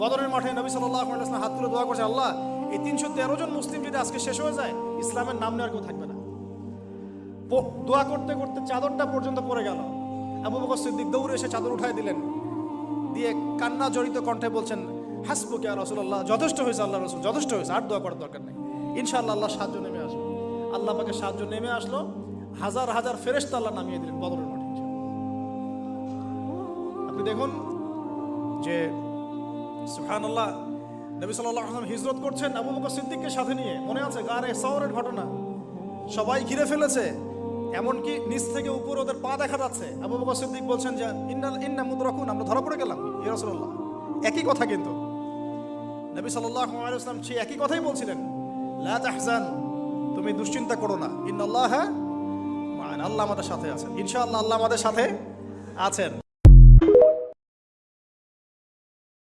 বদরের মাঠে নবী সাল্লাল্লাহু আলাইহি ওয়াসাল্লাম হাত তুলে দোয়া করছে, আল্লাহ এই 313 জন মুসলিম যদি আজকে শেষ হয়ে যায়, ইসলামের নাম নেওয়ার কেউ থাকবে না। দোয়া করতে করতে চাদরটা পর্যন্ত পড়ে গেল। আবু বকর সিদ্দিক দৌড়ে এসে চাদর উঠায় দিলেন, দিয়ে কান্না জড়িত কণ্ঠে বলছেন, হাসবুক ইয়া রাসূলুল্লাহ, যথেষ্ট হয়েছে আল্লাহ রাসূল, যথেষ্ট হয়েছে, আর দোয়া করার দরকার নেই, ইনশাআল্লাহ আল্লাহ সাহায্য নেমে আসবে। আল্লাহ পাকে সাহায্য নেমে আসলো, হাজার হাজার ফেরেশতা আল্লাহ নামিয়ে দিলেন বদরের মাঠে। আপনি দেখুন যে সুবহানাল্লাহ, নবী সাল্লাল্লাহু আলাইহি ওয়াসাল্লাম হিজরত করছেন আবু বকর সিদ্দিককে সাথে নিয়ে, মনে আছে গারে সওরের ঘটনা, সবাই ঘিরে ফেলেছে, এমনকি নিচ থেকে উপর ওদের পা দেখা যাচ্ছে। আবু বকর সিদ্দিক বলছেন যে ইন্না মুদরাকুন, আমরা ধরা পড়ে গেলাম ইয়া রাসূলুল্লাহ। একই কথা কিন্তু নবী সাল্লাল্লাহু আলাইহি ওয়াসাল্লাম সেই একই কথাই বলছিলেন, লা তাহজান, তুমি দুশ্চিন্তা করো না, ইন্নাল্লাহা মা'ানা, আল্লাহ আমাদের সাথে আছেন, ইনশাআল্লাহ আল্লাহ আমাদের সাথে আছেন।